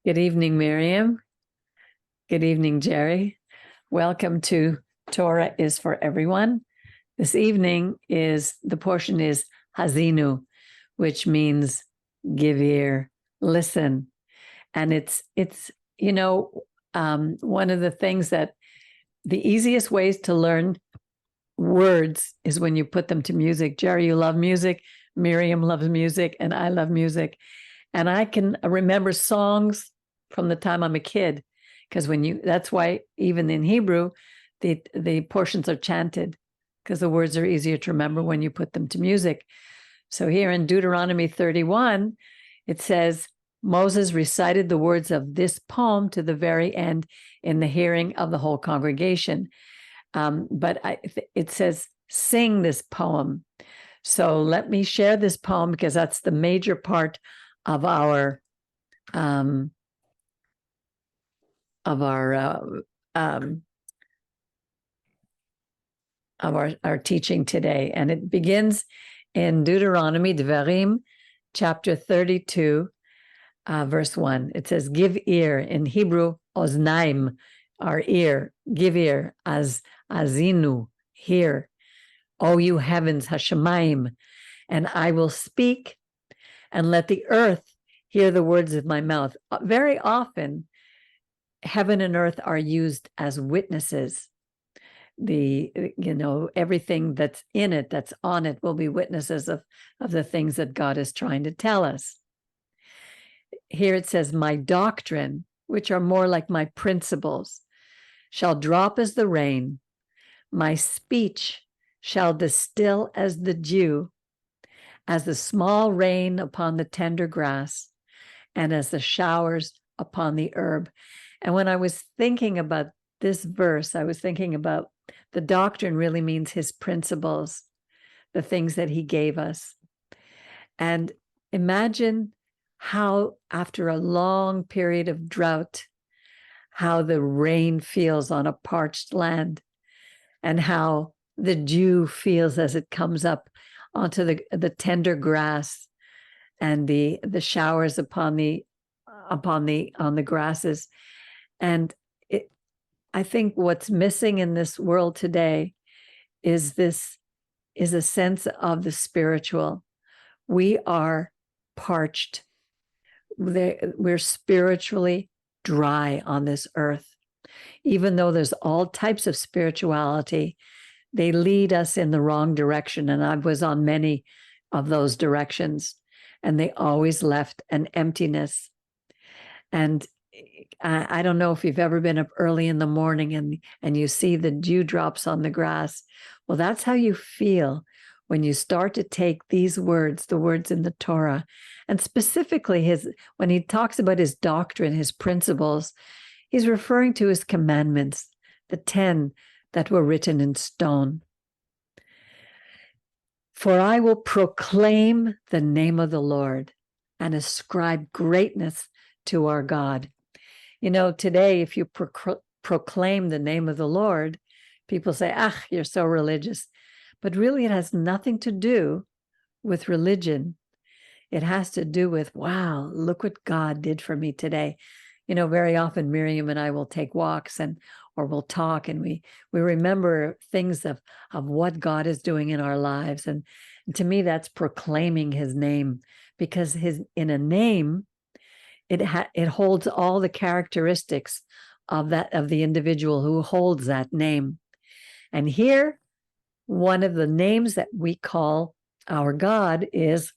Good evening, Miriam. Good evening, Jerry. Welcome to Torah is for Everyone. This evening the portion is Haazinu, which means give ear, listen. And it's one of the things that the easiest ways to learn words is when you put them to music. Jerry, you love music. Miriam loves music, and I love music. And I can remember songs from the time I'm a kid, because that's why even in Hebrew, the portions are chanted, because the words are easier to remember when you put them to music. So here in Deuteronomy 31, it says, Moses recited the words of this poem to the very end in the hearing of the whole congregation. It says, sing this poem. So let me share this poem, because that's the major part of our teaching today. And it begins in Deuteronomy, Devarim, chapter 32, verse 1. It says, give ear, in Hebrew, oznaim, our ear, give ear, as Haazinu, hear, O you heavens, Hashemayim, and I will speak, and let the earth hear the words of my mouth. Very often, heaven and earth are used as witnesses. Everything that's in it, that's on it, will be witnesses of the things that God is trying to tell us. Here it says, my doctrine, which are more like my principles, shall drop as the rain. My speech shall distill as the dew, as the small rain upon the tender grass, and as the showers upon the herb. And when I was thinking about this verse, I was thinking about the doctrine really means his principles, the things that he gave us. And imagine how, after a long period of drought, how the rain feels on a parched land, and how the dew feels as it comes up onto the tender grass, and the showers on the grasses. And I think what's missing in this world today is a sense of the spiritual. We are parched. We're spiritually dry on this earth. Even though there's all types of spirituality, they lead us in the wrong direction. And I was on many of those directions, and they always left an emptiness. And I don't know if you've ever been up early in the morning and you see the dewdrops on the grass. Well, that's how you feel when you start to take these words, the words in the Torah, and specifically when he talks about his doctrine, his principles, he's referring to his commandments, the 10 that were written in stone. For I will proclaim the name of the Lord and ascribe greatness to our God. Today, if you proclaim the name of the Lord, people say, you're so religious. But really, it has nothing to do with religion. It has to do with, wow, look what God did for me today. Very often Miriam and I will take walks or we'll talk, and we remember things of what God is doing in our lives. And to me, that's proclaiming his name, because in a name, it holds all the characteristics of the individual who holds that name. And here, one of the names that we call our God is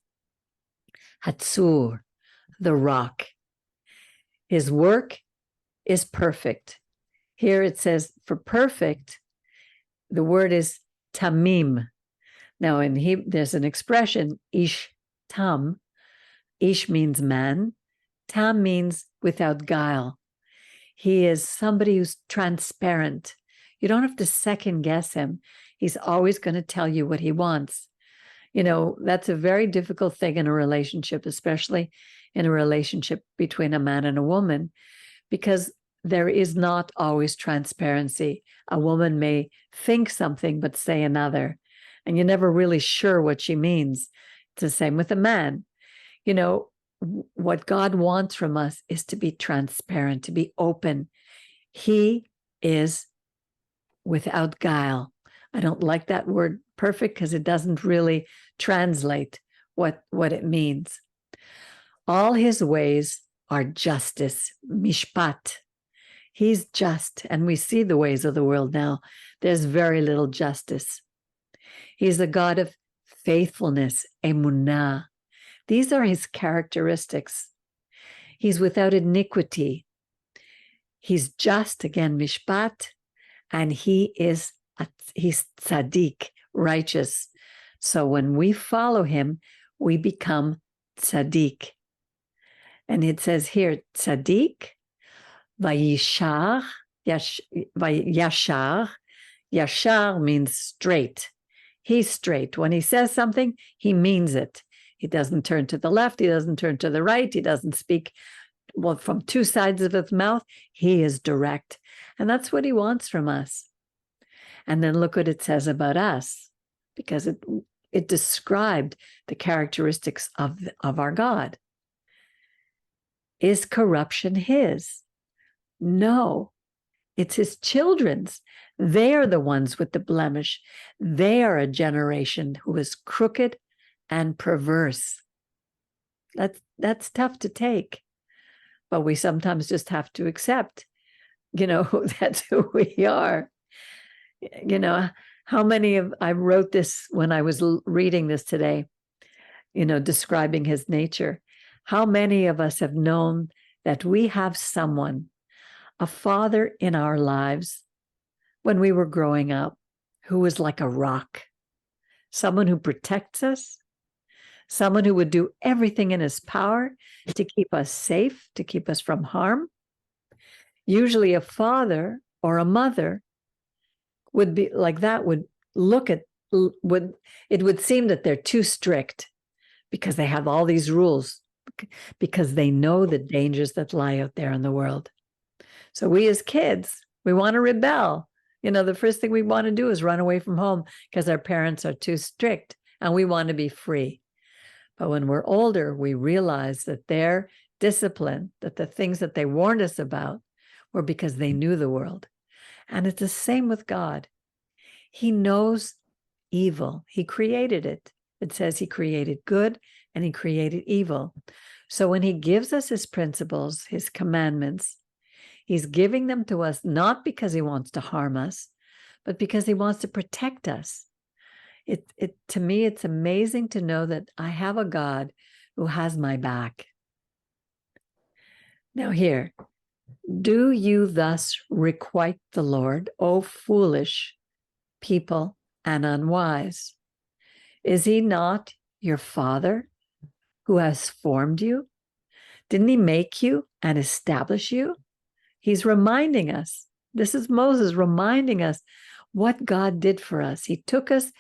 Hatzur, the rock. His work is perfect. Here it says, for perfect, the word is tamim. Now, there's an expression, ish tam. Ish means man. Tam means without guile. He is somebody who's transparent. You don't have to second guess him. He's always going to tell you what he wants. That's a very difficult thing in a relationship, especially in a relationship between a man and a woman, because there is not always transparency. A woman may think something but say another, and you're never really sure what she means. It's the same with a man. what God wants from us is to be transparent, to be open. He is without guile. I don't like that word perfect because it doesn't really translate what it means. All his ways are justice, mishpat. He's just, and we see the ways of the world now. There's very little justice. He's a God of faithfulness, emunah. These are his characteristics. He's without iniquity. He's just, again, mishpat, and he's tzaddik, righteous. So when we follow him, we become tzaddik. And it says here, tzaddik, vayishar, yashar. Yashar means straight. He's straight. When he says something, he means it. He doesn't turn to the left. He doesn't turn to the right. He doesn't speak from two sides of his mouth. He is direct. And that's what he wants from us. And then look what it says about us, because it described the characteristics of our God. Is corruption his? No, it's his children's. They are the ones with the blemish. They are a generation who is crooked and perverse. That's tough to take, but we sometimes just have to accept, that's who we are. How many of, I wrote this when I was reading this today, describing his nature. How many of us have known that we have someone, a father in our lives when we were growing up, who was like a rock, someone who protects us, someone who would do everything in his power to keep us safe, to keep us from harm. Usually a father or a mother would be like that, it would seem that they're too strict because they have all these rules, because they know the dangers that lie out there in the world. So we as kids, we want to rebel. The first thing we want to do is run away from home because our parents are too strict and we want to be free. But when we're older, we realize that their discipline, that the things that they warned us about were because they knew the world. And it's the same with God. He knows evil. He created it. It says he created good and he created evil. So when he gives us his principles, his commandments, he's giving them to us not because he wants to harm us, but because he wants to protect us. To me, it's amazing to know that I have a God who has my back. Now here, do you thus requite the Lord, O foolish people and unwise? Is he not your father who has formed you? Didn't he make you and establish you? He's reminding us. This is Moses reminding us what God did for us. He took us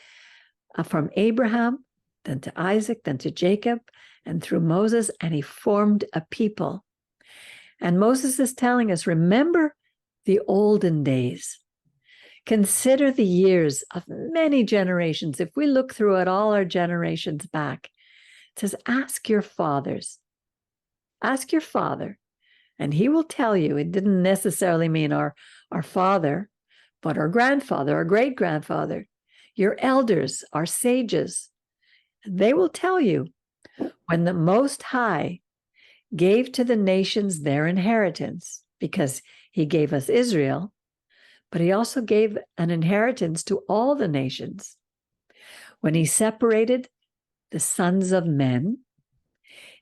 from Abraham, then to Isaac, then to Jacob, and through Moses, and he formed a people. And Moses is telling us, remember the olden days. Consider the years of many generations. If we look through at all our generations back, it says, ask your fathers. Ask your father, and he will tell you. It didn't necessarily mean our father, but our grandfather, our great-grandfather, your elders, our sages. They will tell you when the Most High gave to the nations their inheritance, because he gave us Israel, but he also gave an inheritance to all the nations. When he separated the sons of men,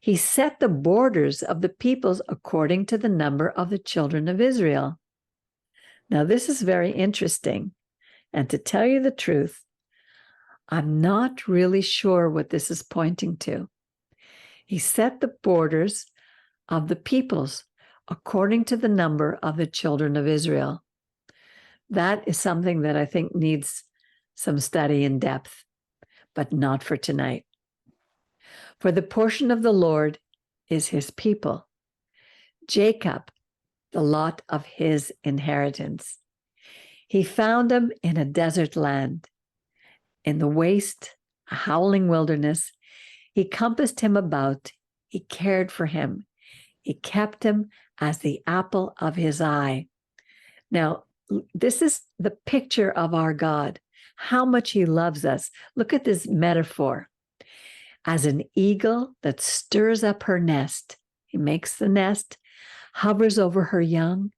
he set the borders of the peoples according to the number of the children of Israel. Now, this is very interesting. And to tell you the truth, I'm not really sure what this is pointing to. He set the borders of the peoples according to the number of the children of Israel. That is something that I think needs some study in depth, but not for tonight. For the portion of the Lord is his people, Jacob, the lot of his inheritance. He found him in a desert land, in the waste, a howling wilderness. He compassed him about He cared for him. He kept him as the apple of his eye. Now, this is the picture of our God, how much he loves us. Look at this metaphor. As an eagle that stirs up her nest, he makes the nest, hovers over her young,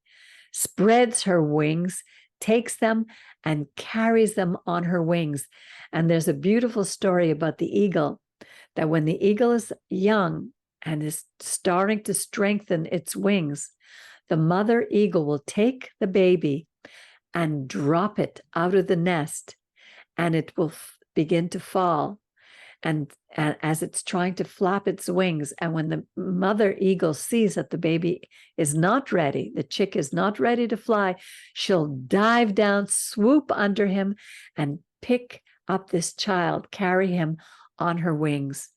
spreads her wings, takes them and carries them on her wings. And there's a beautiful story about the eagle, that when the eagle is young and is starting to strengthen its wings, the mother eagle will take the baby and drop it out of the nest, and it will begin to fall. And as it's trying to flap its wings, and when the mother eagle sees that the baby is not ready, the chick is not ready to fly, she'll dive down, swoop under him, and pick up this child, carry him on her wings.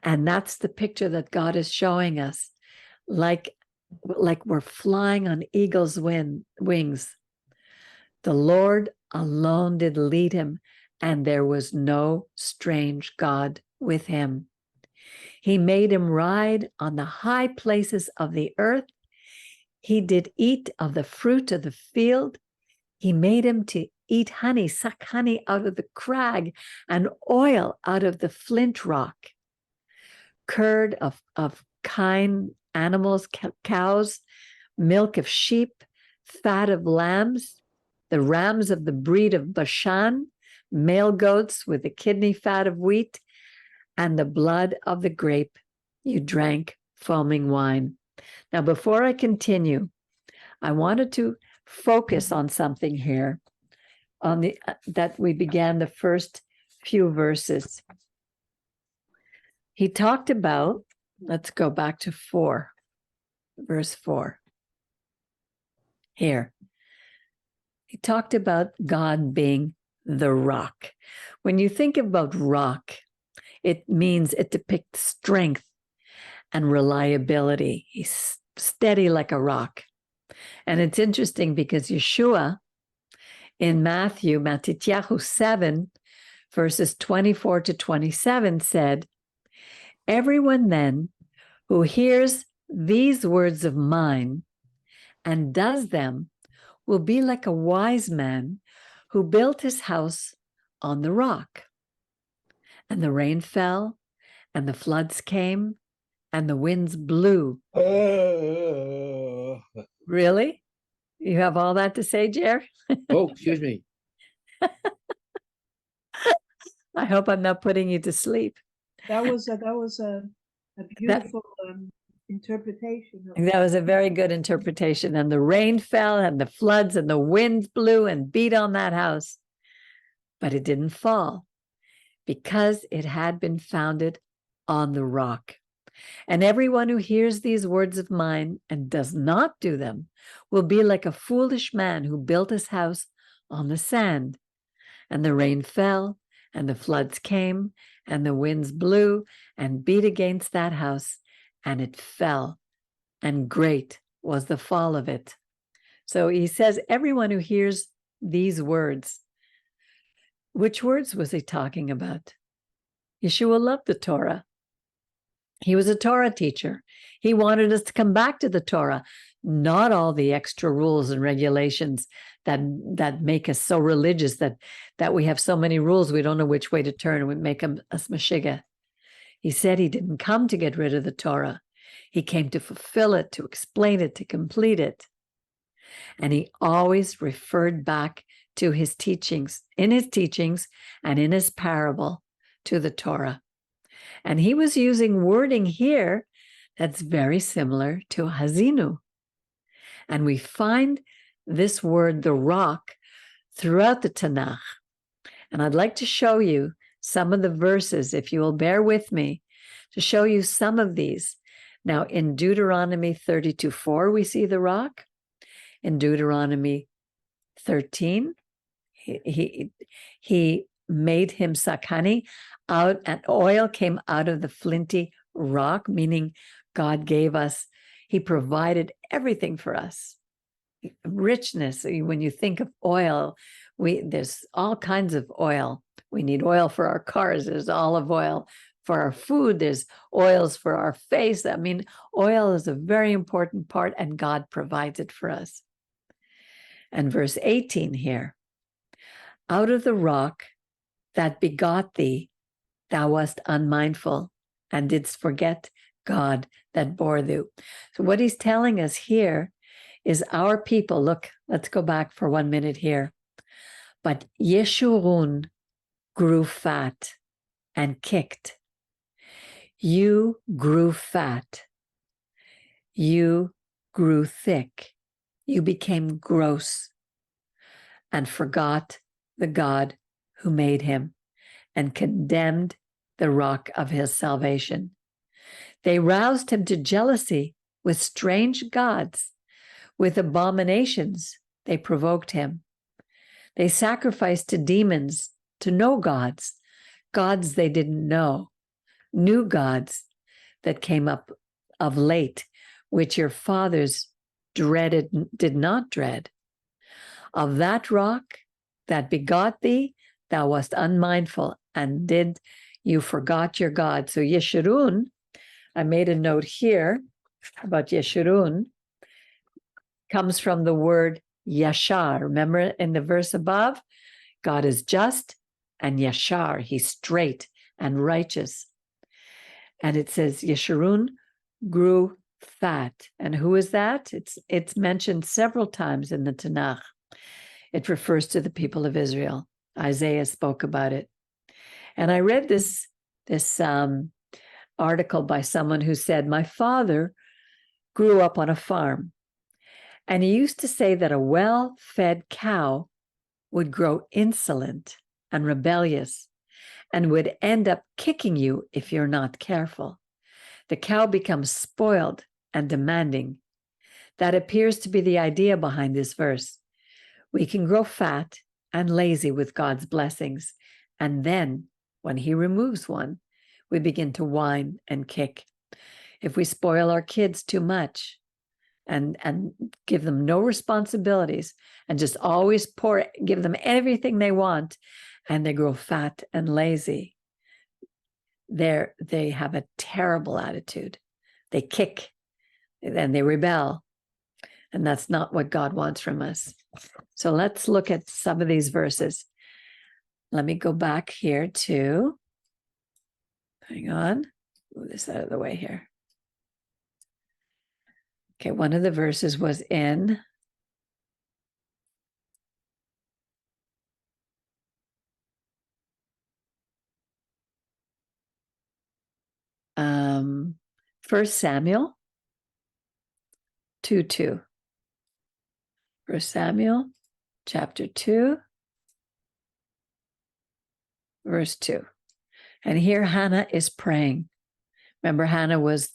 And that's the picture that God is showing us, like we're flying on eagle's wings. The Lord alone did lead him, and there was no strange God with him. He made him ride on the high places of the earth. He did eat of the fruit of the field. He made him to eat honey, suck honey out of the crag, and oil out of the flint rock. Curd of kine animals, cows, milk of sheep, fat of lambs, the rams of the breed of Bashan, male goats with the kidney fat of wheat, and the blood of the grape. You drank foaming wine. Now, before I continue, I wanted to focus on something here, on the that we began the first few verses. He talked about, let's go back to 4, verse 4. Here, he talked about God being the rock. When you think about rock, it depicts strength and reliability. He's steady like a rock. And it's interesting because Yeshua in Matityahu 7, verses 24 to 27 said, "Everyone then who hears these words of mine and does them will be like a wise man who built his house on the rock. And the rain fell, and the floods came, and the winds blew." Really? You have all that to say, Jer? Oh, excuse me. I hope I'm not putting you to sleep. That was a beautiful interpretation. That was a very good interpretation. And the rain fell, and the floods, and the winds blew and beat on that house. But it didn't fall because it had been founded on the rock. And everyone who hears these words of mine and does not do them will be like a foolish man who built his house on the sand. And the rain fell, and the floods came, and the winds blew and beat against that house, and it fell, and great was the fall of it. So he says, everyone who hears these words. Which words was he talking about? Yeshua loved the Torah. He was a Torah teacher. He wanted us to come back to the Torah, not all the extra rules and regulations that make us so religious that we have so many rules we don't know which way to turn, and we make us Mashiach. He said he didn't come to get rid of the Torah. He came to fulfill it, to explain it, to complete it. And he always referred back to his teachings, and in his parable to the Torah. And he was using wording here that's very similar to Haazinu. And we find this word, the rock, throughout the Tanakh. And I'd like to show you some of the verses, if you will bear with me, to show you some of these. Now, in Deuteronomy 32:4, we see the rock. In Deuteronomy 13, he made him suck honey out, and oil came out of the flinty rock, meaning God gave us, he provided everything for us. Richness, when you think of oil, there's all kinds of oil. We need oil for our cars. There's olive oil for our food. There's oils for our face. I mean, oil is a very important part, and God provides it for us. And verse 18 here, out of the rock that begot thee, thou wast unmindful and didst forget God that bore thee. So what he's telling us here is our people, look, let's go back for 1 minute here. But Yeshurun grew fat and kicked. You grew fat. You grew thick. You became gross and forgot the God who made him and condemned the rock of his salvation. They roused him to jealousy with strange gods. With abominations, they provoked him. They sacrificed to demons, to no gods, gods they didn't know, new gods that came up of late, which your fathers did not dread. Of that rock that begot thee, thou wast unmindful, and you forgot your God. So Yeshurun, I made a note here about Yeshurun, comes from the word Yashar. Remember in the verse above, God is just, and Yashar, he's straight and righteous. And it says Yeshurun grew fat. And who is that? It's mentioned several times in the Tanakh. It refers to the people of Israel. Isaiah spoke about it. And I read this article by someone who said, my father grew up on a farm, and he used to say that a well-fed cow would grow insolent and rebellious and would end up kicking you if you're not careful. The cow becomes spoiled and demanding. That appears to be the idea behind this verse. We can grow fat and lazy with God's blessings, and then when he removes one, we begin to whine and kick. If we spoil our kids too much and give them no responsibilities and just always give them everything they want, and they grow fat and lazy, they have a terrible attitude. They kick and they rebel. And that's not what God wants from us. So let's look at some of these verses. Let me go back here to, hang on, move this out of the way here. Okay, one of the verses was in First Samuel 2:2. 1 Samuel chapter 2, verse 2. And here Hannah is praying. Remember, Hannah was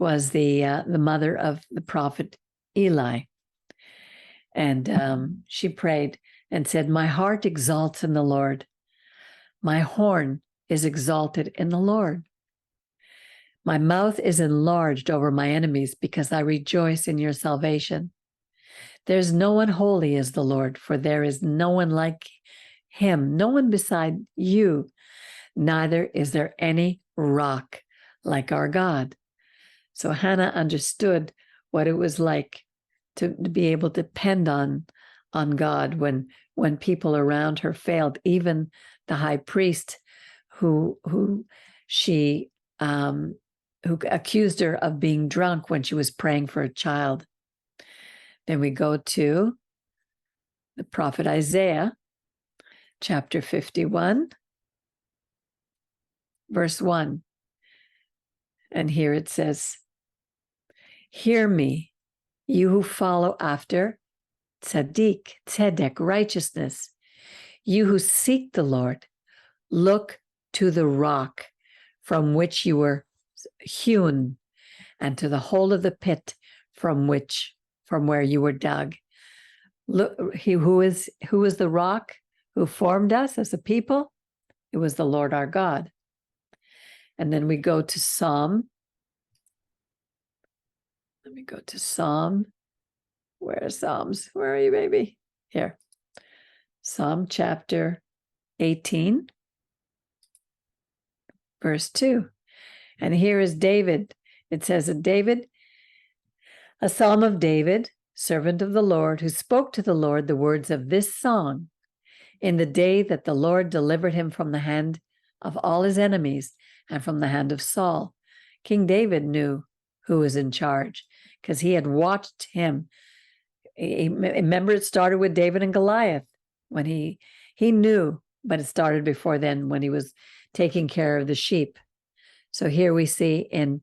the mother of the prophet Eli. And she prayed and said, my heart exalts in the Lord. My horn is exalted in the Lord. My mouth is enlarged over my enemies because I rejoice in your salvation. There's no one holy as the Lord, for there is no one like him, no one beside you. Neither is there any rock like our God. So Hannah understood what it was like to be able to depend on God when people around her failed. Even the high priest who accused her of being drunk when she was praying for a child. Then we go to the prophet Isaiah, chapter 51, verse 1. And here it says, hear me, you who follow after tzedek, righteousness, you who seek the Lord, look to the rock from which you were hewn, and to the hole of the pit from where you were dug. Look, who is the rock who formed us as a people? It was the Lord our God. And then we go to Psalm. Let me go to Psalm. Where are Psalms? Where are you, baby? Here. Psalm chapter 18. verse 2. And here is David. It says that David, a psalm of David, servant of the Lord, who spoke to the Lord the words of this song in the day that the Lord delivered him from the hand of all his enemies and from the hand of Saul. King David knew who was in charge because he had watched him. Remember, it started with David and Goliath when he knew, but it started before then when he was taking care of the sheep. So here we see in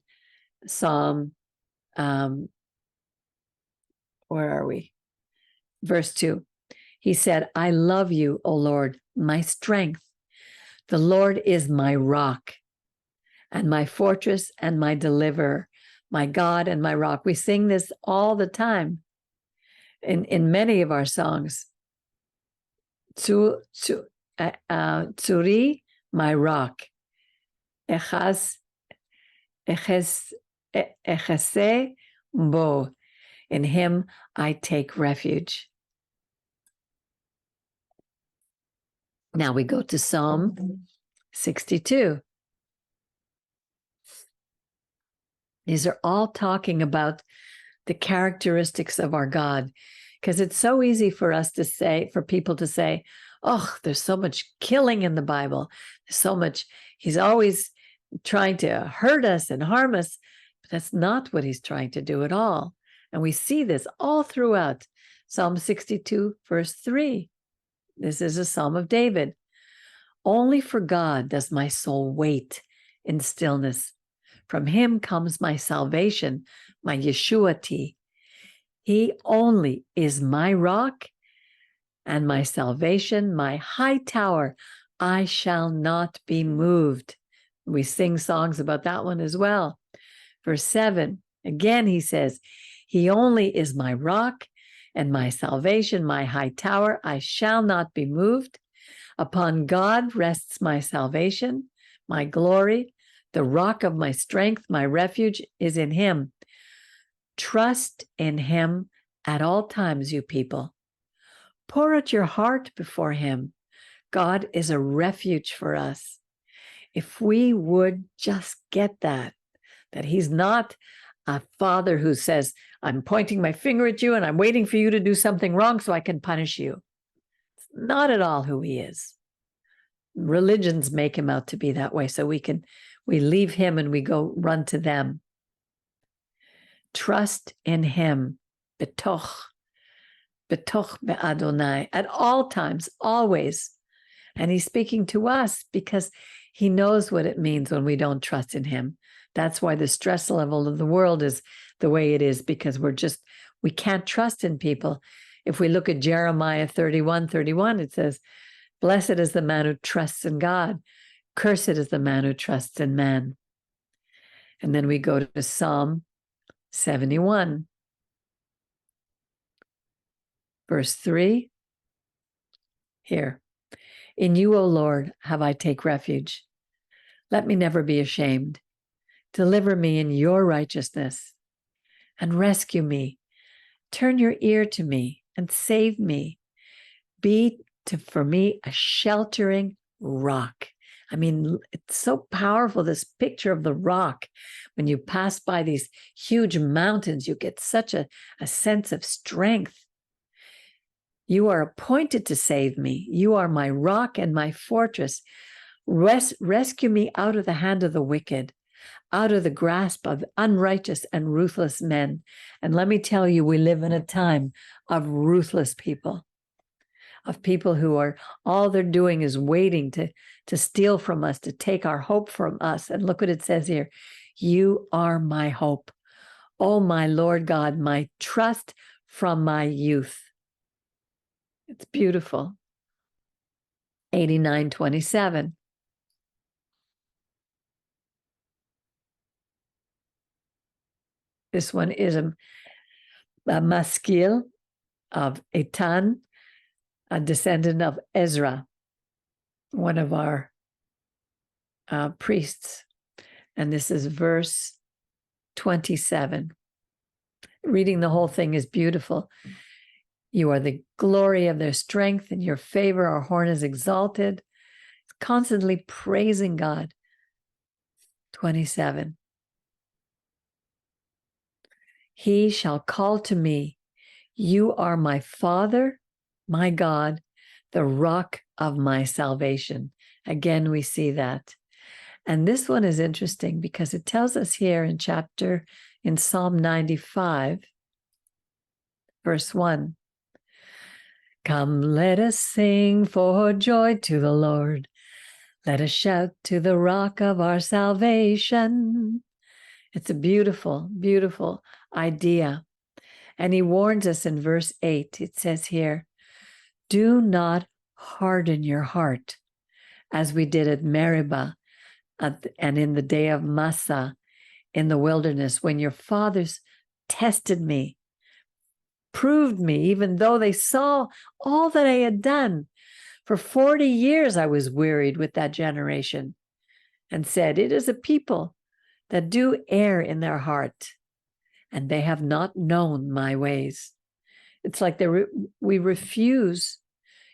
Psalm, where are we? Verse 2. He said, I love you, O Lord, my strength. The Lord is my rock and my fortress and my deliverer, my God and my rock. We sing this all the time in many of our songs. Tzuri, my rock. Echase bo. In him I take refuge. Now we go to Psalm 62. These are all talking about the characteristics of our God, because it's so easy for us to say, for people to say, oh, there's so much killing in the Bible. There's so much, he's always trying to hurt us and harm us. But that's not what he's trying to do at all. And we see this all throughout Psalm 62, verse 3. This is a Psalm of David. Only for God does my soul wait in stillness. From him comes my salvation, my Yeshuati. He only is my rock and my salvation, my high tower. I shall not be moved. We sing songs about that one as well. Verse 7, again he says, he only is my rock and my salvation, my high tower. I shall not be moved. Upon God rests my salvation, my glory. The rock of my strength, my refuge is in him. Trust in him at all times, you people. Pour out your heart before him. God is a refuge for us. If we would just get that he's not a father who says, I'm pointing my finger at you and I'm waiting for you to do something wrong so I can punish you. It's not at all who he is. Religions make him out to be that way, so we leave him and we go run to them. Trust in him, betoch be'Adonai, at all times, always. And he's speaking to us because he knows what it means when we don't trust in him. That's why the stress level of the world is the way it is, because we can't trust in people. If we look at Jeremiah 31:31, it says, blessed is the man who trusts in God. Cursed is the man who trusts in man. And then we go to Psalm 71. Verse 3. Here. In you, O Lord, have I take refuge. Let me never be ashamed. Deliver me in your righteousness and rescue me. Turn your ear to me and save me. Be for me a sheltering rock. I mean, it's so powerful, this picture of the rock. When you pass by these huge mountains, you get such a sense of strength. You are appointed to save me. You are my rock and my fortress. Rescue me out of the hand of the wicked, out of the grasp of unrighteous and ruthless men. And let me tell you, we live in a time of ruthless people, of people who are, all they're doing is waiting to steal from us, to take our hope from us. And look what it says here. You are my hope. Oh, my Lord God, my trust from my youth. It's beautiful. 89:27. This one is a maskil of Etan, a descendant of Ezra, one of our priests. And this is verse 27. Reading the whole thing is beautiful. You are the glory of their strength. In your favor, our horn is exalted. Constantly praising God. 27. He shall call to me, you are my Father, my God, the rock of my salvation. Again, we see that. And this one is interesting because it tells us here in Psalm 95, verse 1. Come, let us sing for joy to the Lord. Let us shout to the rock of our salvation. It's a beautiful, beautiful idea. And he warns us in verse 8. It says here, do not harden your heart as we did at Meribah and in the day of Massah in the wilderness, when your fathers tested me, proved me, even though they saw all that I had done. For 40 years I was wearied with that generation and said, it is a people that do err in their heart, and they have not known my ways. It's like we refuse.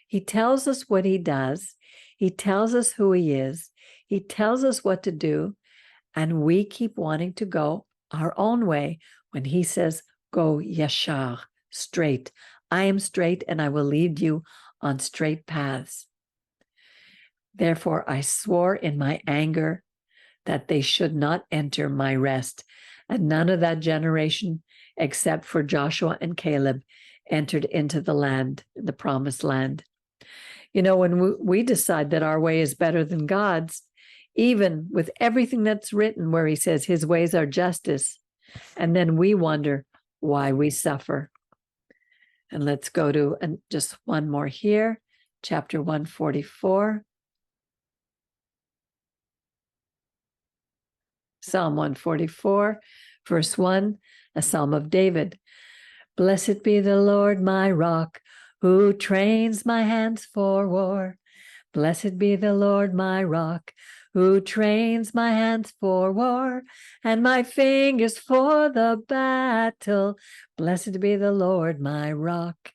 He tells us what he does. He tells us who he is. He tells us what to do, and we keep wanting to go our own way when he says, go Yashar, straight. I am straight, and I will lead you on straight paths. Therefore, I swore in my anger that they should not enter my rest, and none of that generation, except for Joshua and Caleb, entered into the land, the promised land. You know, when we decide that our way is better than God's, even with everything that's written where he says his ways are justice, and then we wonder why we suffer. And let's go to just one more here, chapter 144. Psalm 144, verse 1, a psalm of David. Blessed be the Lord, my rock, who trains my hands for war. Blessed be the Lord, my rock, who trains my hands for war, and my fingers for the battle. Blessed be the Lord, my rock.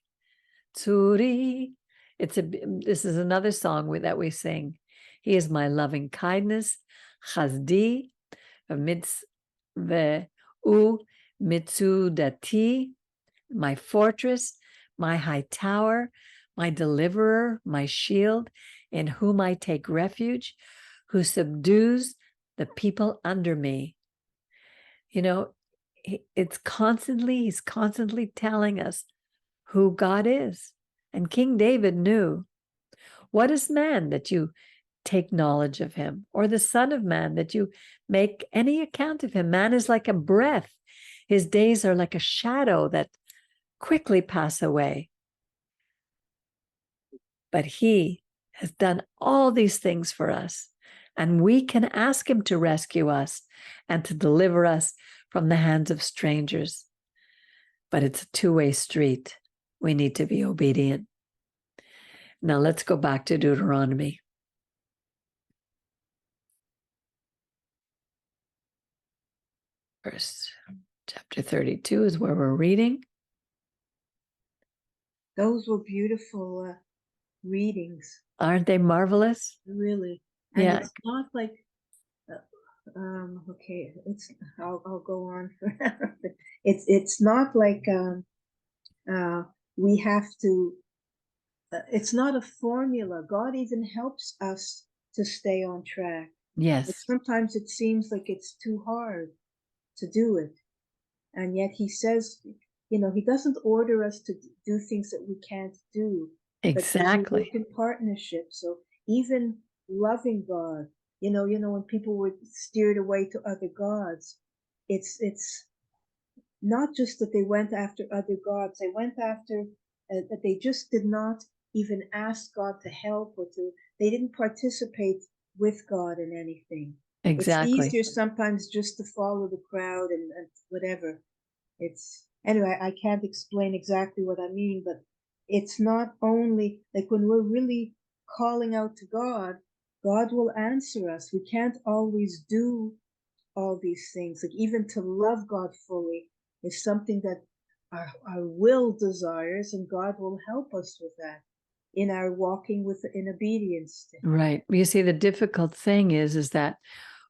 Tzuri. This is another song that we sing. He is my loving kindness, chazdi, mitzudati, my fortress, my high tower, my deliverer, my shield, in whom I take refuge, who subdues the people under me. You know, he's constantly telling us who God is. And King David knew, what is man that you take knowledge of him, or the son of man that you make any account of him? Man is like a breath. His days are like a shadow that quickly pass away. But he has done all these things for us, and we can ask him to rescue us and to deliver us from the hands of strangers. But it's a two-way street. We need to be obedient. Now let's go back to Deuteronomy. Verse chapter 32 is where we're reading. Those were beautiful readings. Aren't they marvelous? Really. And yeah. It's not like, okay, I'll go on forever. It's not like we have to, it's not a formula. God even helps us to stay on track. Yes. But sometimes it seems like it's too hard to do it. And yet he says, you know, he doesn't order us to do things that we can't do. Exactly. But we work in partnership. So even loving God, you know, when people were steered away to other gods, it's not just that they went after other gods. They went after that they just did not even ask God to help, they didn't participate with God in anything. Exactly. It's easier sometimes just to follow the crowd and whatever. Anyway, I can't explain exactly what I mean, but it's not only like when we're really calling out to God, God will answer us. We can't always do all these things. Like even to love God fully is something that our will desires, and God will help us with that in our walking in obedience to Him. Right. You see, the difficult thing is that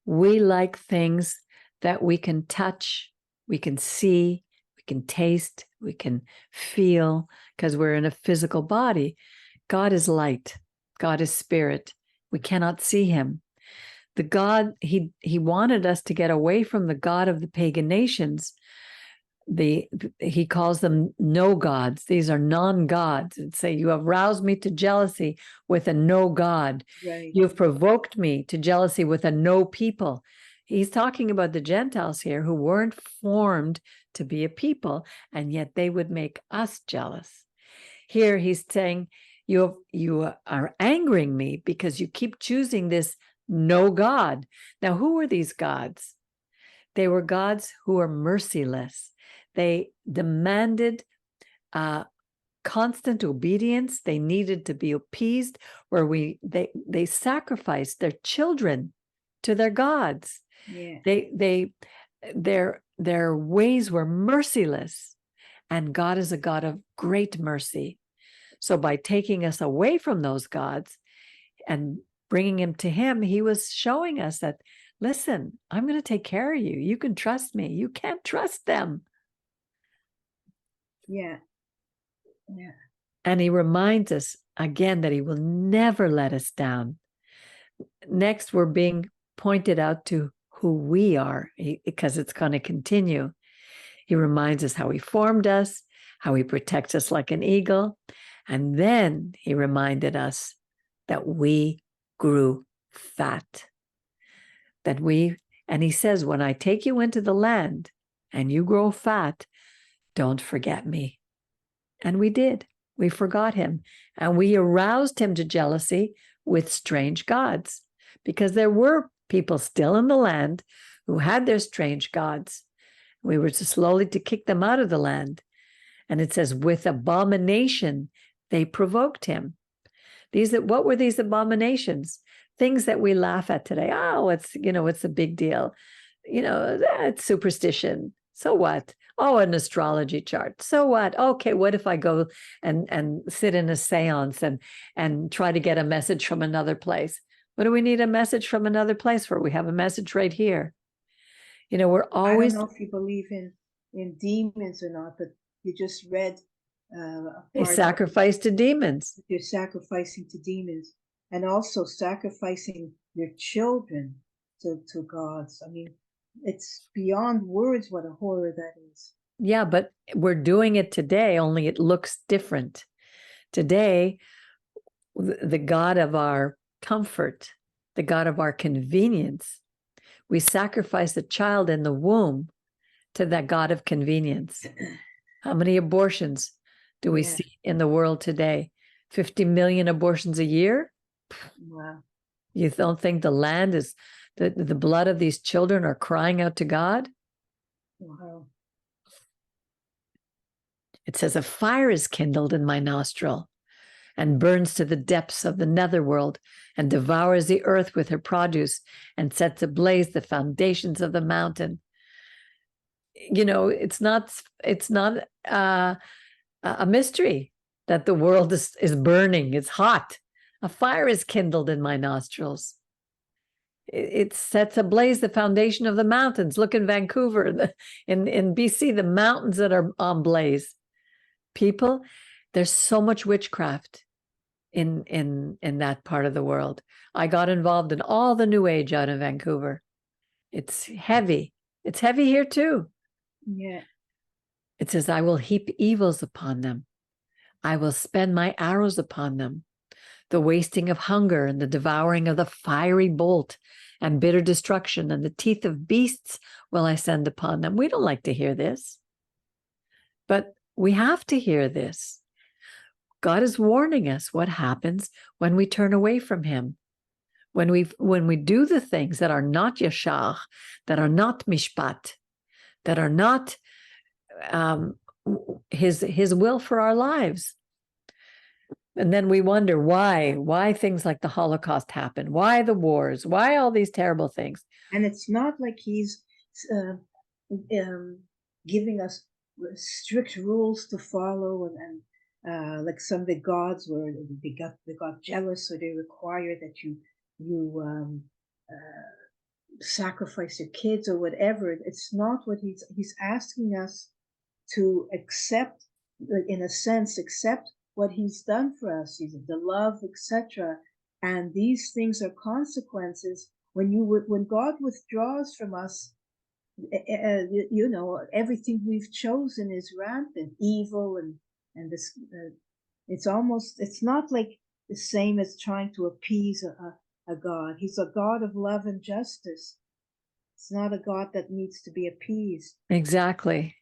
We like things that we can touch, we can see, we can taste, we can feel, because we're in a physical body. God is light. God is spirit. We cannot see him. The God, he wanted us to get away from the God of the pagan nations. He calls them no gods. These are non-gods. And say, you have roused me to jealousy with a no God. Right. You've provoked me to jealousy with a no people. He's talking about the Gentiles here who weren't formed to be a people, and yet they would make us jealous. Here he's saying, you are angering me because you keep choosing this no God. Now, who were these gods? They were gods who were merciless. They demanded constant obedience. They needed to be appeased, where they sacrificed their children to their gods. Yeah. Their ways were merciless, and God is a God of great mercy. So by taking us away from those gods and bringing him to him, he was showing us that, listen, I'm going to take care of you. You can trust me. You can't trust them. Yeah. Yeah. And he reminds us again that he will never let us down. Next, we're being pointed out to who we are, because it's going to continue. He reminds us how he formed us, how he protects us like an eagle. And then he reminded us that we grew fat. And he says, when I take you into the land and you grow fat, don't forget me. And we did. We forgot him. And we aroused him to jealousy with strange gods, because there were people still in the land who had their strange gods. We were slowly to kick them out of the land. And it says, with abomination, they provoked him. What were these abominations? Things that we laugh at today. Oh, it's a big deal. It's superstition. So what? Oh, an astrology chart. So what? Okay, what if I go and sit in a seance and try to get a message from another place? What do we need a message from another place for? We have a message right here. We're always. I don't know if you believe in demons or not, but you just read They sacrifice to demons. You're sacrificing to demons, and also sacrificing your children to gods. I mean, it's beyond words what a horror that is. Yeah, but we're doing it today, only it looks different. Today, the God of our comfort, the God of our convenience, we sacrifice a child in the womb to that God of convenience. How many abortions do we see in the world today? 50 million abortions a year? Wow. You don't think the land is, the blood of these children are crying out to God? Wow. It says, a fire is kindled in my nostril and burns to the depths of the netherworld and devours the earth with her produce and sets ablaze the foundations of the mountain. It's not a mystery that the world is burning. It's hot. A fire is kindled in my nostrils. It sets ablaze the foundation of the mountains. Look in Vancouver, in BC, the mountains that are on blaze. People, there's so much witchcraft in that part of the world. I got involved in all the New Age out in Vancouver. It's heavy. It's heavy here too. Yeah. It says, I will heap evils upon them. I will spend my arrows upon them. The wasting of hunger and the devouring of the fiery bolt and bitter destruction and the teeth of beasts will I send upon them. We don't like to hear this, but we have to hear this. God is warning us what happens when we turn away from him. When we do the things that are not yashar, that are not mishpat, that are not his will for our lives. And then we wonder why things like the Holocaust happen, why the wars, why all these terrible things. And it's not like he's giving us strict rules to follow, and like some of the gods where they got jealous, so they require that you sacrifice your kids or whatever. It's not what he's asking us to accept, in a sense, accept what he's done for us, the love, etc. And these things are consequences. When God withdraws from us, everything we've chosen is rampant, evil, and this. It's not like the same as trying to appease a God. He's a God of love and justice. It's not a God that needs to be appeased. Exactly.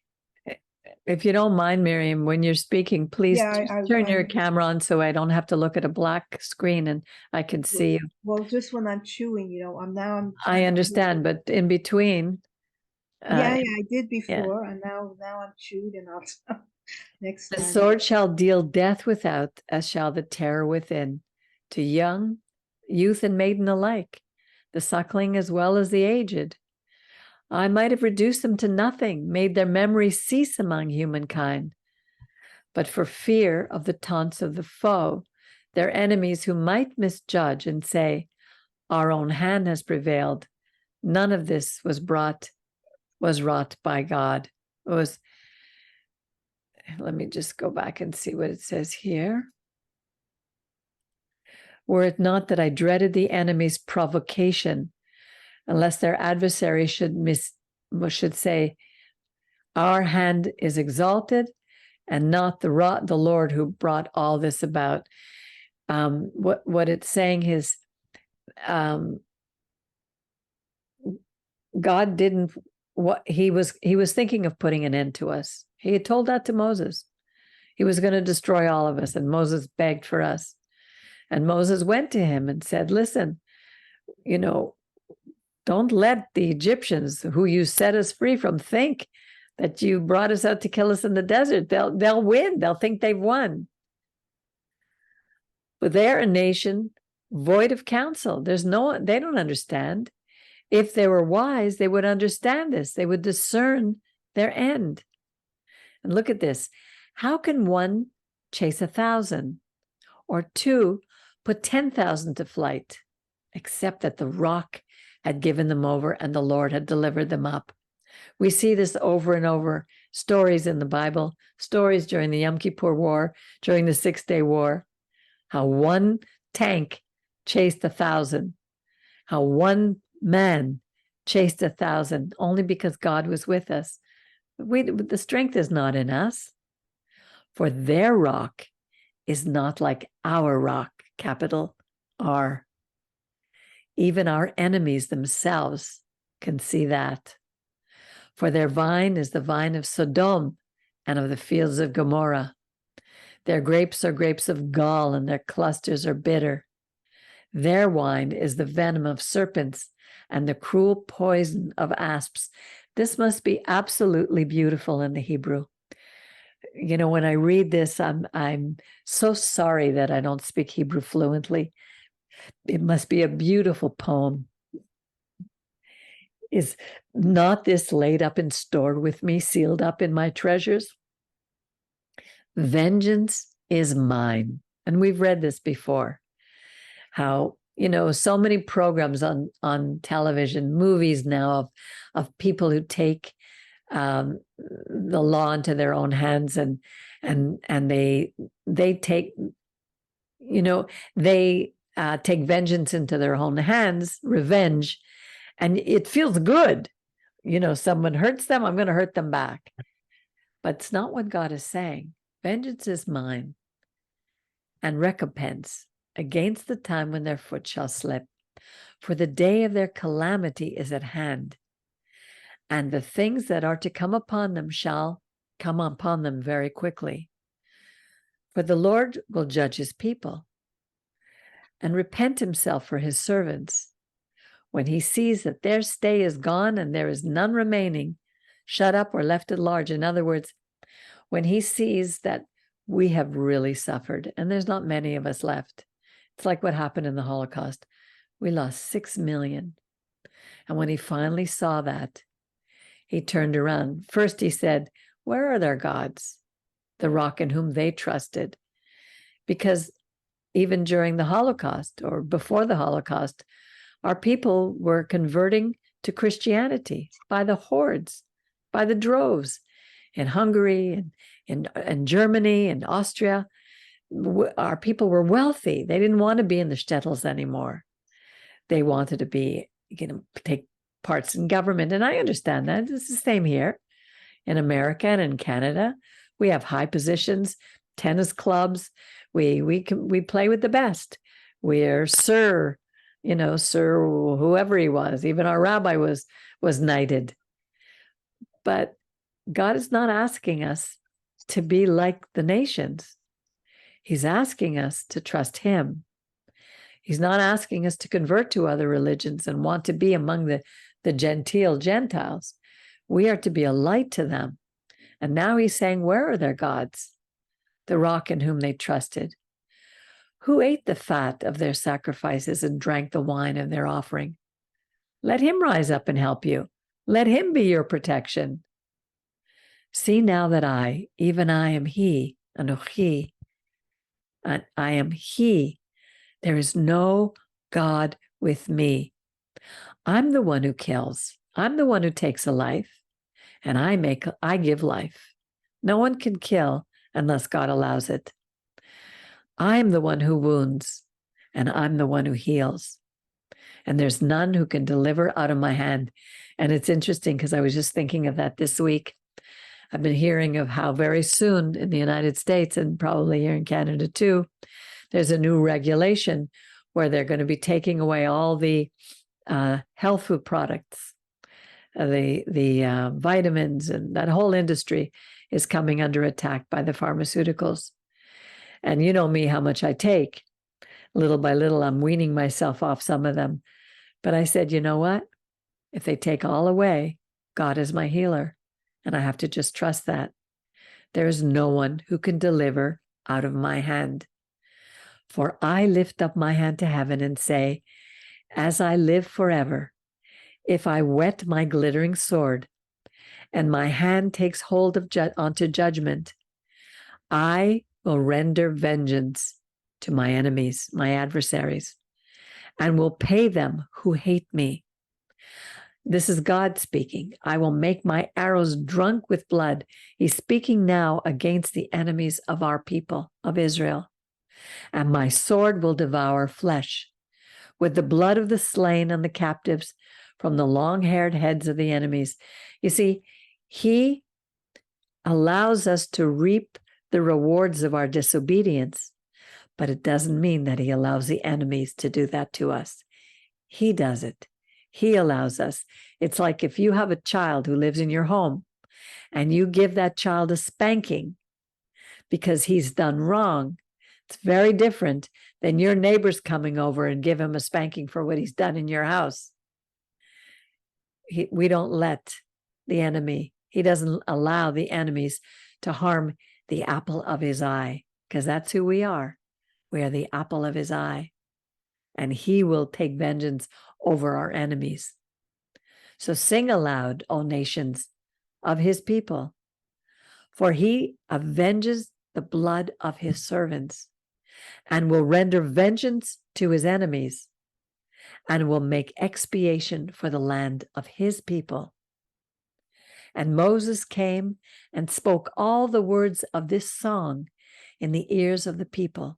If you don't mind, Miriam, when you're speaking, please turn your camera on so I don't have to look at a black screen and I can see you. Well, just when I'm chewing, I understand, but in between. I did before, and now I'm chewed, and I'll next time. The sword shall deal death without, as shall the terror within, to young, youth, and maiden alike, the suckling as well as the aged. I might have reduced them to nothing, made their memory cease among humankind. But for fear of the taunts of the foe, their enemies who might misjudge and say, our own hand has prevailed, none of this was wrought by God. Let me just go back and see what it says here. Were it not that I dreaded the enemy's provocation, unless their adversary should say, our hand is exalted, and not the Lord who brought all this about. What it's saying is, God didn't. What he was thinking of putting an end to us. He had told that to Moses. He was going to destroy all of us, and Moses begged for us. And Moses went to him and said, listen, don't let the Egyptians who you set us free from think that you brought us out to kill us in the desert. They'll win. They'll think they've won. But they're a nation void of counsel. They don't understand. If they were wise, they would understand this. They would discern their end. And look at this. How can one chase 1,000 or two put 10,000 to flight, except that the rock had given them over and the Lord had delivered them up? We see this over and over, stories in the Bible, stories during the Yom Kippur War, during the 6-Day War, how one tank chased 1,000, how one man chased 1,000, only because God was with us. The strength is not in us, for their rock is not like our rock, capital R. Even our enemies themselves can see that. For their vine is the vine of Sodom and of the fields of Gomorrah. Their grapes are grapes of gall, and their clusters are bitter. Their wine is the venom of serpents and the cruel poison of asps. This must be absolutely beautiful in the Hebrew. When I read this, I'm so sorry that I don't speak Hebrew fluently. It must be a beautiful poem. Is not this laid up and stored with me, sealed up in my treasures? Vengeance is mine. And we've read this before. How, so many programs on television, movies now of people who take the law into their own hands and they take, they take vengeance into their own hands, revenge, and it feels good. Someone hurts them, I'm going to hurt them back. But it's not what God is saying. Vengeance is mine, and recompense against the time when their foot shall slip. For the day of their calamity is at hand, and the things that are to come upon them shall come upon them very quickly. For the Lord will judge his people and repent himself for his servants. When he sees that their stay is gone and there is none remaining, shut up or left at large. In other words, when he sees that we have really suffered and there's not many of us left. It's like what happened in the Holocaust. We lost 6 million. And when he finally saw that, he turned around. First he said, where are their gods? The rock in whom they trusted. Because even during the Holocaust or before the Holocaust, Our people were converting to Christianity by the hordes, by the droves. In Hungary and in Germany and Austria, our people were wealthy. They didn't want to be in the shtetls anymore. They wanted to be, take parts in government. And I understand that. It's the same here in America and in Canada. We have high positions, tennis clubs. We play with the best. We're Sir, Sir whoever he was. Even our rabbi was knighted. But God is not asking us to be like the nations. He's asking us to trust him. He's not asking us to convert to other religions and want to be among the Gentiles. We are to be a light to them. And now he's saying, where are their gods? The rock in whom they trusted. Who ate the fat of their sacrifices and drank the wine of their offering? Let him rise up and help you. Let him be your protection. See now that I, even I am he, Anochi. I am he. There is no God with me. I'm the one who kills. I'm the one who takes a life, and I give life. No one can kill unless God allows it. I'm the one who wounds, and I'm the one who heals. And there's none who can deliver out of my hand. And it's interesting because I was just thinking of that this week. I've been hearing of how very soon in the United States, and probably here in Canada too, there's a new regulation where they're going to be taking away all the health food products, the vitamins, and that whole industry is coming under attack by the pharmaceuticals. And you know me, how much I take. Little by little, I'm weaning myself off some of them. But I said, you know what? If they take all away, God is my healer. And I have to just trust that. There is no one who can deliver out of my hand. For I lift up my hand to heaven and say, as I live forever, if I whet my glittering sword and my hand takes hold of onto judgment, I will render vengeance to my enemies, my adversaries, and will pay them who hate me. This is God speaking. I will make my arrows drunk with blood. He's speaking now against the enemies of our people, of Israel. And my sword will devour flesh with the blood of the slain and the captives from the long-haired heads of the enemies. You see, he allows us to reap the rewards of our disobedience, but it doesn't mean that he allows the enemies to do that to us. He does it. He allows us. It's like if you have a child who lives in your home and you give that child a spanking because he's done wrong, it's very different than your neighbor's coming over and give him a spanking for what he's done in your house. We don't let the enemy, he doesn't allow the enemies to harm the apple of his eye, because that's who we are. We are the apple of his eye. And he will take vengeance over our enemies. So sing aloud, O nations of his people, for he avenges the blood of his servants and will render vengeance to his enemies and will make expiation for the land of his people. And Moses came and spoke all the words of this song in the ears of the people.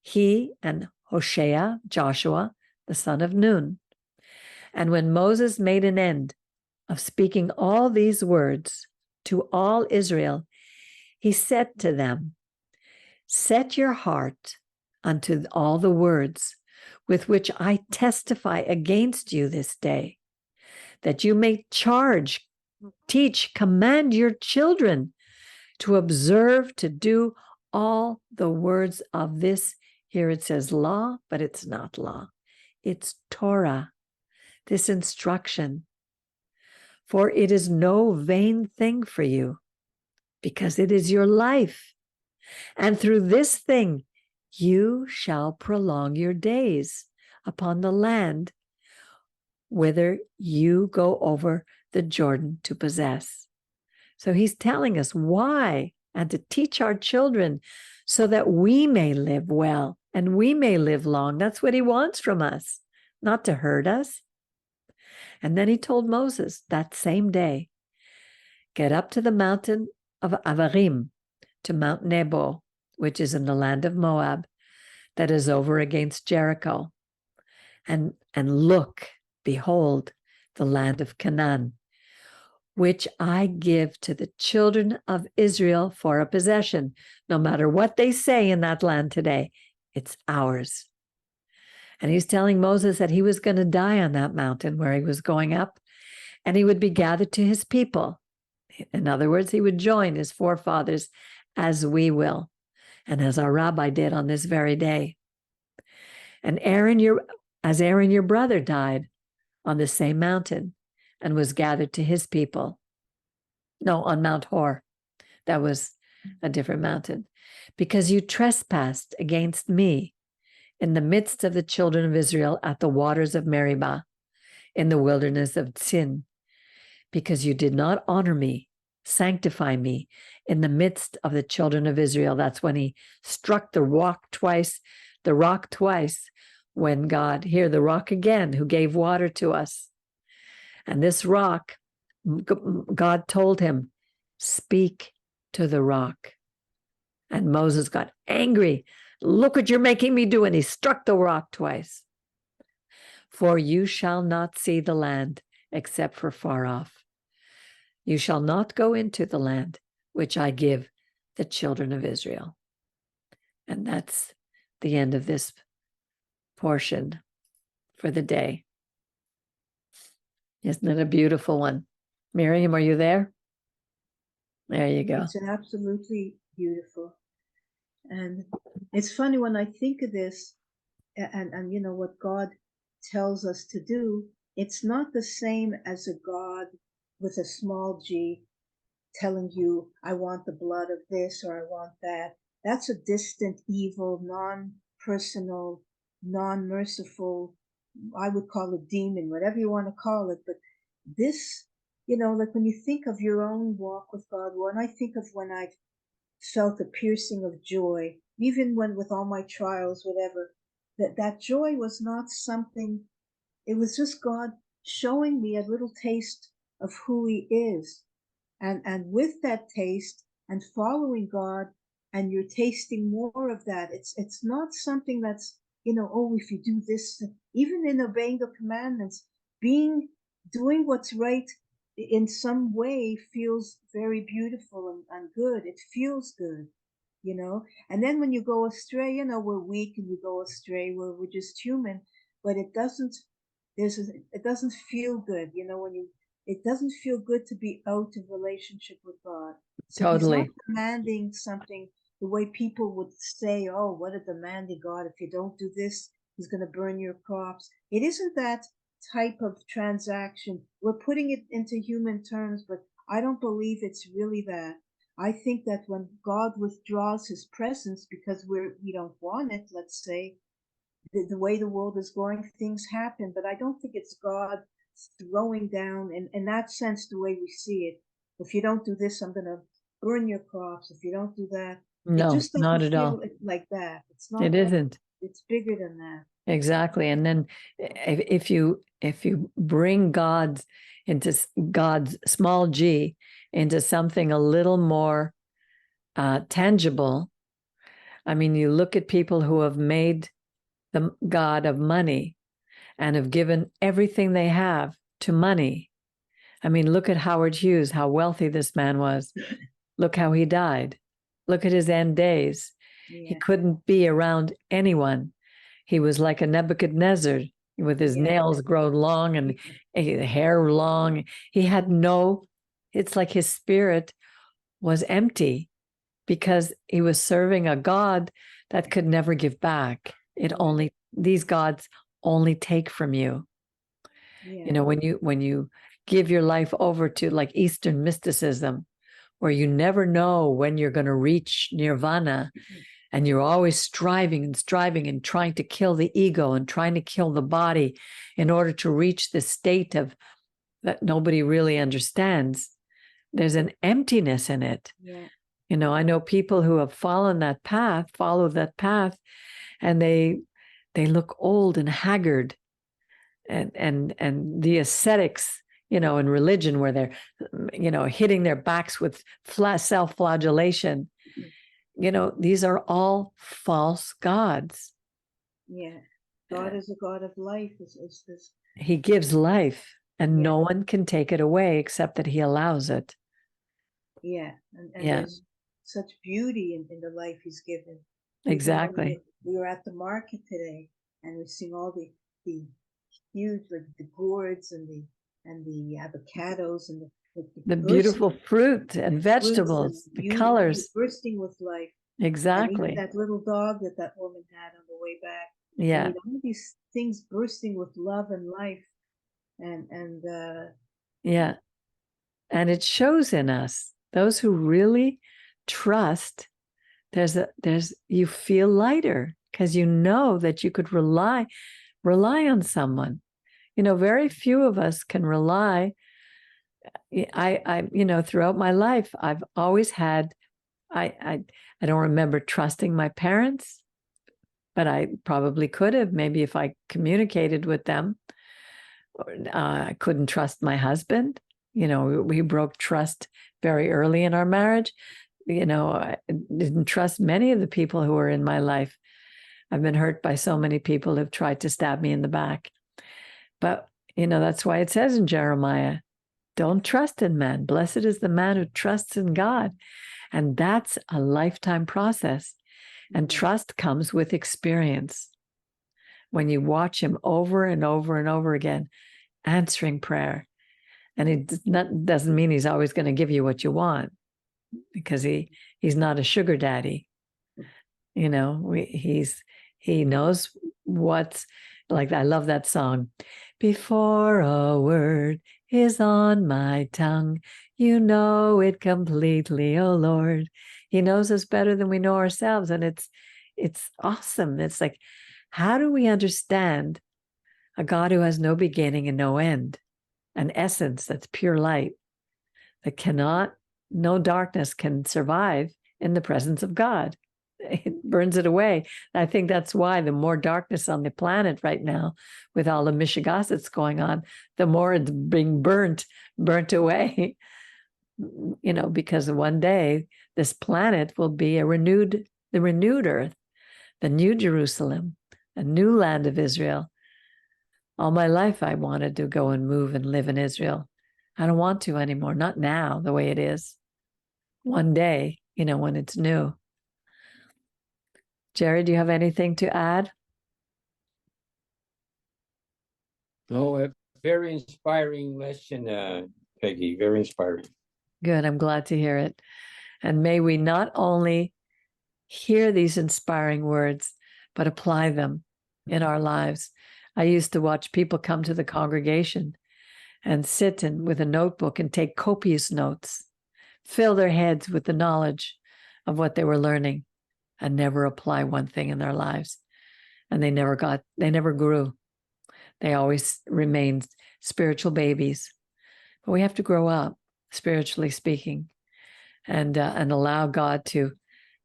He and Hoshea, Joshua, the son of Nun. And when Moses made an end of speaking all these words to all Israel, he said to them, set your heart unto all the words with which I testify against you this day, that you may charge, teach, command your children to observe, to do all the words of this. Here it says law, but it's not law. It's Torah, this instruction. For it is no vain thing for you, because it is your life. And through this thing, you shall prolong your days upon the land whither you go over the Jordan to possess. So he's telling us why, and to teach our children so that we may live well and we may live long. That's what he wants from us. not to hurt us. And then he told Moses that same day, get up to the mountain of Avarim, to Mount Nebo, which is in the land of Moab, that is over against Jericho. And look, behold, the land of Canaan, which I give to the children of Israel for a possession. No matter what they say in that land today, it's ours. And he's telling Moses that he was going to die on that mountain where he was going up, and he would be gathered to his people. In other words, he would join his forefathers as we will, and as our Rabbi did on this very day. And Aaron, your brother, died on the same mountain and was gathered to his people. No, on Mount Hor. That was a different mountain. Because you trespassed against me in the midst of the children of Israel at the waters of Meribah, in the wilderness of Tzin, because you did not honor me, sanctify me in the midst of the children of Israel. That's when he struck the rock twice, when God, here the rock again, who gave water to us. And this rock, God told him, speak to the rock. And Moses got angry. Look what you're making me do. And he struck the rock twice. For you shall not see the land except for far off. You shall not go into the land which I give the children of Israel. And that's the end of this portion for the day. Isn't it a beautiful one? Miriam, are you there? There you go. It's absolutely beautiful. And it's funny when I think of this and you know what God tells us to do, it's not the same as a God with a small g telling you, I want the blood of this or I want that. That's a distant, evil, non-personal, non-merciful, I would call it demon, whatever you want to call it. But this, you know, like when you think of your own walk with God, when I think of when I've felt a piercing of joy, even when with all my trials, whatever, that joy was not something, it was just God showing me a little taste of who he is. And with that taste and following God, and you're tasting more of that, it's not something that's, you know, oh, if you do this, even in obeying the commandments, doing what's right in some way feels very beautiful and good. It feels good, you know. And then when you go astray, you know, we're weak and we go astray, we're just human, but it doesn't feel good, you know, it doesn't feel good to be out of relationship with God. So Totally. he's not demanding something the way people would say, oh, what a demanding God. If you don't do this, he's going to burn your crops. It isn't that type of transaction. We're putting it into human terms, but I don't believe it's really that. I think that when God withdraws his presence because we don't want it, let's say, the way the world is going, things happen. But I don't think it's God throwing down in that sense the way we see it. If you don't do this, I'm going to burn your crops. If you don't do that, No, it just not doesn't at all. feel like that. It's not. It isn't. It's bigger than that. Exactly. And then if you bring God's small g into something a little more tangible, I mean, you look at people who have made the God of money and have given everything they have to money. I mean, look at Howard Hughes, how wealthy this man was. Look how he died. Look at his end days. Yeah. He couldn't be around anyone. He was like a Nebuchadnezzar with his nails grown long and hair long. He had it's like his spirit was empty because he was serving a God that could never give back. These gods only take from you. Yeah. You know, when you give your life over to like Eastern mysticism, where you never know when you're going to reach nirvana, and you're always striving and trying to kill the ego and trying to kill the body in order to reach the state of that nobody really understands. There's an emptiness in it. Yeah. You know, I know people who have followed that path, and they look old and haggard. and the ascetics, in religion, where they're, hitting their backs with self-flagellation. These are all false gods. Yeah. God is a God of life. He gives life, and no one can take it away except that he allows it. Yeah. And there's such beauty in the life he's given. Exactly. We were at the market today, and we're seeing all the huge, like the gourds and the avocados and the beautiful fruit and vegetables, and the colors bursting with life. Exactly. And that little dog that woman had on the way back. Yeah. All these things bursting with love and life, and yeah, and it shows in us, those who really trust. You feel lighter because you know that you could rely on someone. Very few of us can rely. I throughout my life, I've always had. I don't remember trusting my parents, but I probably could have, maybe if I communicated with them. I couldn't trust my husband. We broke trust very early in our marriage. I didn't trust many of the people who were in my life. I've been hurt by so many people who've tried to stab me in the back. But, that's why it says in Jeremiah, don't trust in man. Blessed is the man who trusts in God. And that's a lifetime process. And trust comes with experience. When you watch him over and over and over again, answering prayer. And it doesn't mean he's always going to give you what you want, because he's not a sugar daddy. He knows what's like. I love that song. Before a word is on my tongue, you know it completely, oh Lord. He knows us better than we know ourselves. And it's awesome. It's like, how do we understand a God who has no beginning and no end, an essence that's pure light, that no darkness can survive in the presence of God? It burns it away. I think that's why the more darkness on the planet right now, with all the Michigas that's going on, the more it's being burnt away. Because one day this planet will be the renewed earth, the new Jerusalem, a new land of Israel. All my life I wanted to go and move and live in Israel. I don't want to anymore, not now, the way it is. One day, when it's new. Jerry, do you have anything to add? No, a very inspiring lesson, Peggy, very inspiring. Good, I'm glad to hear it. And may we not only hear these inspiring words, but apply them in our lives. I used to watch people come to the congregation and sit with a notebook and take copious notes, fill their heads with the knowledge of what they were learning, and never apply one thing in their lives. And they never grew. They always remained spiritual babies. But we have to grow up, spiritually speaking, and allow God to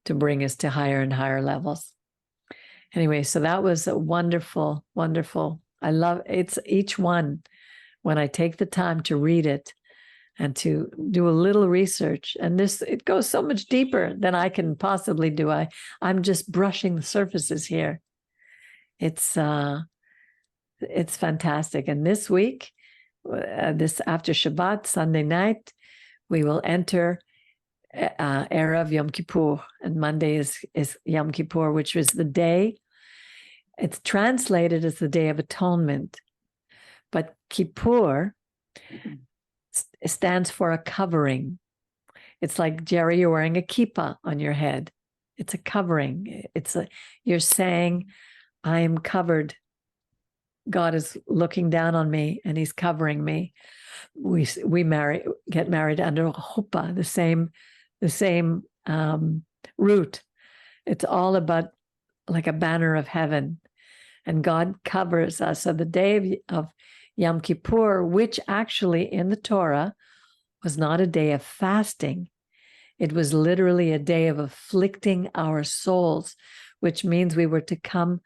bring us to higher and higher levels. Anyway, so that was a wonderful, wonderful. I love it's each one. When I take the time to read it and to do a little research, and it goes so much deeper than I can possibly do. I'm just brushing the surfaces here. It's fantastic. And this week, this after Shabbat, Sunday night, we will enter Erev Yom Kippur, and Monday is Yom Kippur, which was the day. It's translated as the Day of Atonement, but Kippur stands for a covering. It's like, Jerry, you're wearing a kippah on your head. It's a covering. You're saying, I am covered. God is looking down on me and he's covering me. We get married under a chuppah, the same root. It's all about like a banner of heaven, and God covers us. So the day of Yom Kippur, which actually in the Torah was not a day of fasting, it was literally a day of afflicting our souls, which means we were to come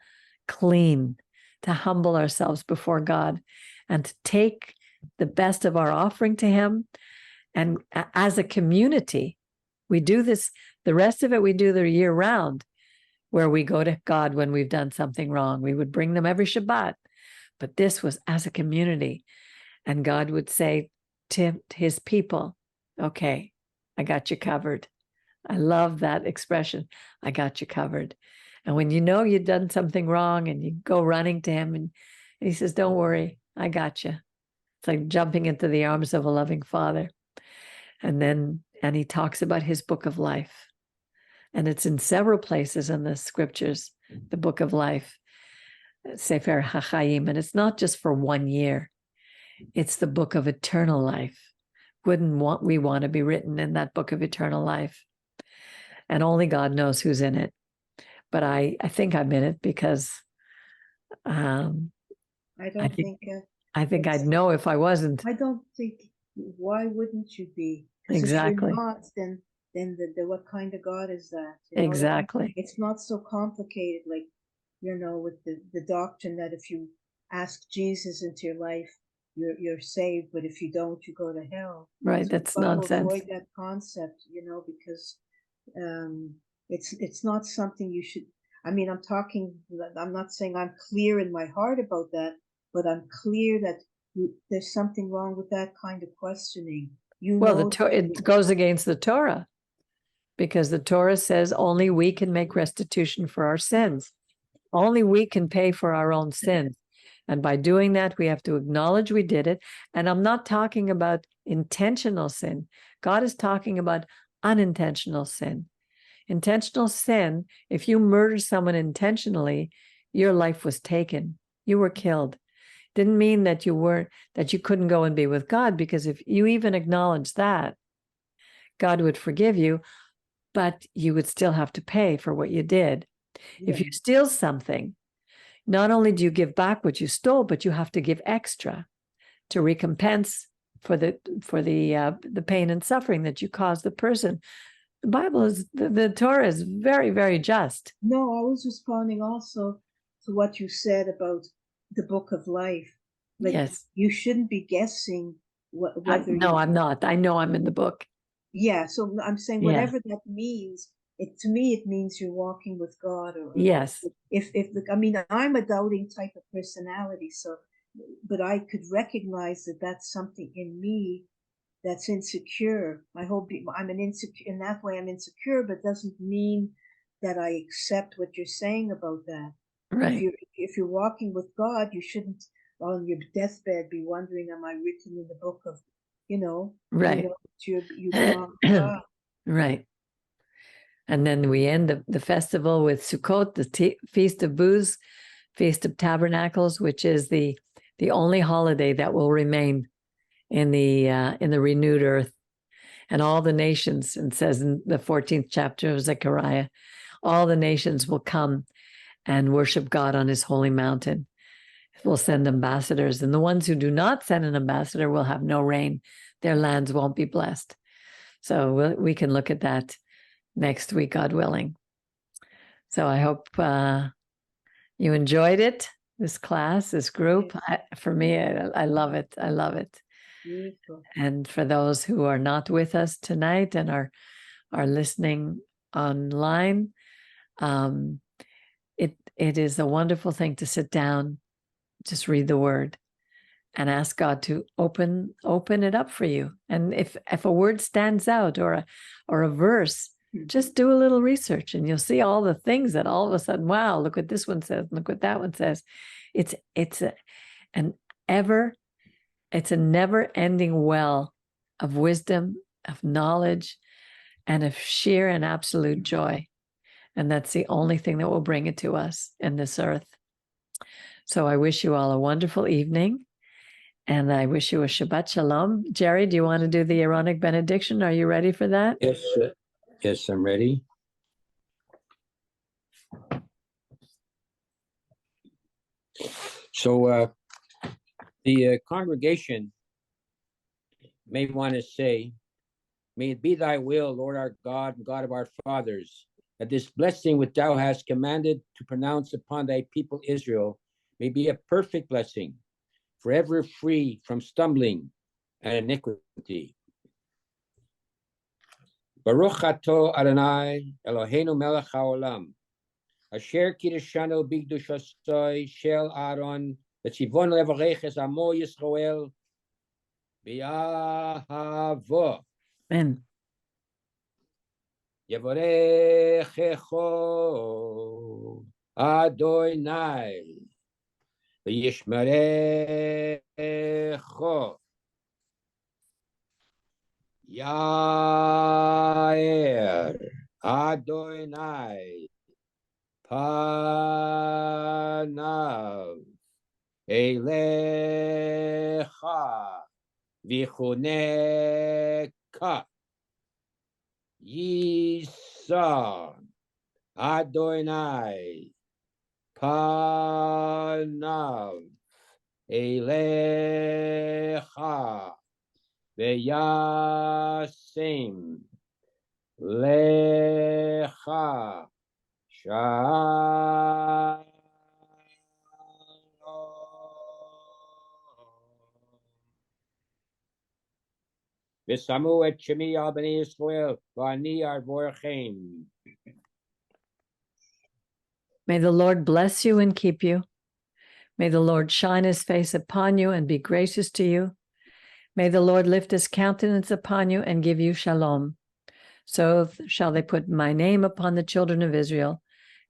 clean to humble ourselves before God and to take the best of our offering to him. And as a community, we do this, the rest of it we do the year round, where we go to God when we've done something wrong. We would bring them every Shabbat. But this was as a community. And God would say to his people, okay, I got you covered. I love that expression. I got you covered. And when you know you've done something wrong and you go running to him and he says, don't worry, I got you. It's like jumping into the arms of a loving father. And he talks about his book of life. And it's in several places in the scriptures, the book of life, Sefer HaChaim. And it's not just for 1 year. It's the book of eternal life. Wouldn't we want to be written in that book of eternal life? And only God knows who's in it. But I think I'm in it because I think I'd know if I wasn't. I don't think, why wouldn't you be? Exactly. If you're not, then what kind of God is that? Exactly. It's not so complicated, like, with the doctrine that if you ask Jesus into your life, you're saved, but if you don't, you go to hell. Right, So that's you nonsense. avoid that concept, because it's not something you should. I mean, I'm not saying I'm clear in my heart about that, but I'm clear that there's something wrong with that kind of questioning. It goes against the Torah, because the Torah says only we can make restitution for our sins. Only we can pay for our own sins. And by doing that, we have to acknowledge we did it. And I'm not talking about intentional sin. God is talking about unintentional sin. Intentional sin, if you murder someone intentionally, your life was taken. You were killed. Didn't mean that you couldn't go and be with God, because if you even acknowledge that, God would forgive you, but you would still have to pay for what you did. Yeah. If you steal something, not only do you give back what you stole, but you have to give extra to recompense for the pain and suffering that you caused the person. The Bible the Torah is very, very just. No, I was responding also to what you said about the book of life. Like, yes, you shouldn't be guessing whether. No, I'm not. I know I'm in the book. Yeah, so I'm saying whatever that means. To me, it means you're walking with God. Or yes. I'm a doubting type of personality, but I could recognize that that's something in me that's insecure. I hope I'm insecure in that way. I'm insecure, but doesn't mean that I accept what you're saying about that. Right. If you're walking with God, you shouldn't on your deathbed be wondering, am I written in the book of, right. You belong to God. Right. And then we end the festival with Sukkot, the Feast of Booths, Feast of Tabernacles, which is the only holiday that will remain in the renewed earth. And all the nations, and says in the 14th chapter of Zechariah, all the nations will come and worship God on his holy mountain. We'll send ambassadors, and the ones who do not send an ambassador will have no rain. Their lands won't be blessed. So we can look at that next week, God willing. So I hope you enjoyed it, this class, this group. For me, I love it. I love it. Beautiful. And for those who are not with us tonight and are listening online, it is a wonderful thing to sit down, just read the word, and ask God to open it up for you. And if a word stands out or a verse, just do a little research, and you'll see all the things that all of a sudden, wow, look what this one says, look what that one says. It's a never-ending well of wisdom, of knowledge, and of sheer and absolute joy. And that's the only thing that will bring it to us in this earth. So I wish you all a wonderful evening, and I wish you a Shabbat Shalom. Jerry, do you want to do the Aaronic benediction? Are you ready for that? Yes, yes, I'm ready. So the congregation may want to say, may it be thy will, Lord our God and God of our fathers, that this blessing which thou hast commanded to pronounce upon thy people Israel may be a perfect blessing, forever free from stumbling and iniquity. Baruch Ato Adonai Eloheinu melech haolam, asher kiddushanu b'kdushasoi shel Aaron, v'tzivon levarech es amo Yisrael b'yahavo. Amen. Yavorechecho Adonai v'yishmerecho Yair Adonai Panav Elecha V'chuneka Yisa Adonai Panav Elecha Ve'yasim Lecha Shalom. V'samu et shemi al bnei Yisrael v'ani arvorchem. May the Lord bless you and keep you. May the Lord shine his face upon you and be gracious to you. May the Lord lift his countenance upon you and give you shalom. So shall they put my name upon the children of Israel,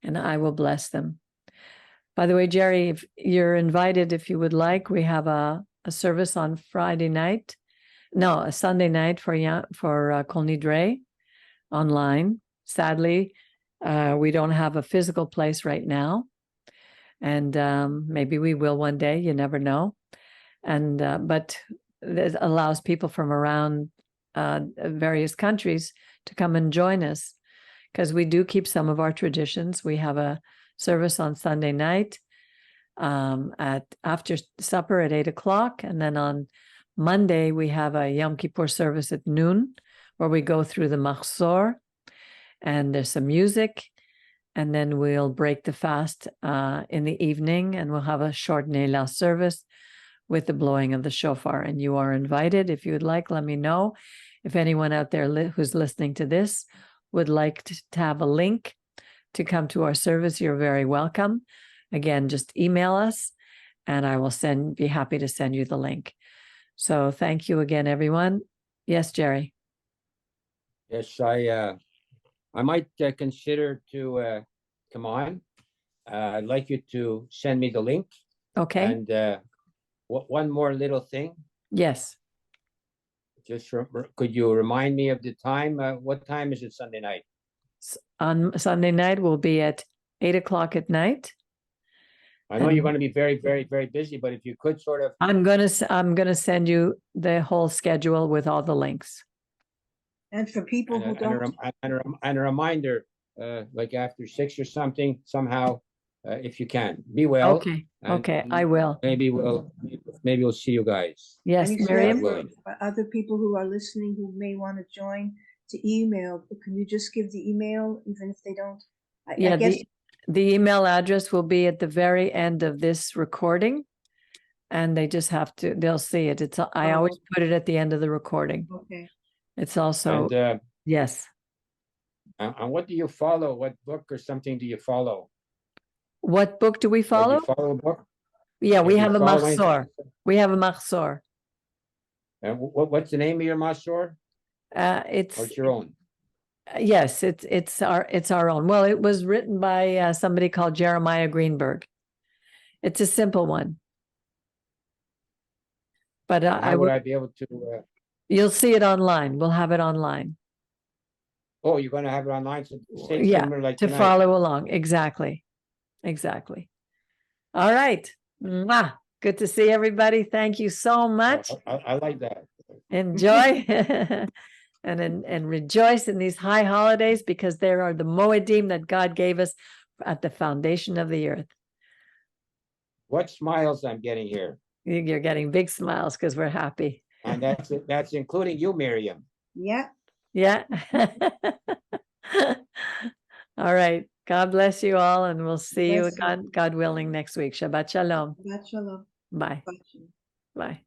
and I will bless them. By the way, Jerry, if you're invited, if you would like, we have a service on Sunday night for Kol Nidre online. Sadly, we don't have a physical place right now, and maybe we will one day. You never know. And but it allows people from around various countries to come and join us, because we do keep some of our traditions. We have a service on Sunday night at after supper at 8:00, and then on Monday we have a Yom Kippur service at noon, where we go through the Machzor, and there's some music, and then we'll break the fast in the evening, and we'll have a short Neila service with the blowing of the shofar. And you are invited. If you would like, let me know. If anyone out there who's listening to this would like to have a link to come to our service, you're very welcome. Again, just email us, and I will be happy to send you the link. So thank you again, everyone. Yes, Jerry. Yes, I might consider to come on. I'd like you to send me the link. Okay. And one more little thing. Yes. Just could you remind me of the time? What time is it Sunday night? On Sunday night, we'll be at 8:00 at night. I know you're going to be very, very, very busy, but if you could sort of. I'm gonna send you the whole schedule with all the links. And for people who don't. And a reminder, like after 6 or something, somehow, if you can, be well. Okay. Okay, I will. Maybe we'll see you guys. Yes, Miriam. For other people who are listening who may want to join, to email. Can you just give the email, even if they don't? I guess the email address will be at the very end of this recording, and they just have to. They'll see it. I always put it at the end of the recording. Okay. It's also yes. And what do you follow? What book or something do you follow? What book do we follow? Do you follow a book? Yeah, we have a Machzor. We have a Machzor. And what's the name of your Machzor? It's your own. Yes, it's our own. Well, it was written by somebody called Jeremiah Greenberg. It's a simple one. But how would I be able to? You'll see it online. We'll have it online. Oh, you're going to have it online, so like to tonight. Follow along. Exactly. All right. Mwah. Good to see everybody. Thank you so much. I like that. Enjoy and rejoice in these high holidays, because there are the Moedim that God gave us at the foundation of the earth. What smiles I'm getting here. You're getting big smiles because we're happy. And that's including you, Miriam. Yeah. Yeah. All right. God bless you all, and we'll see you, Bless you. God willing, next week. Shabbat shalom. Shabbat shalom. Bye. Shabbat shalom. Bye.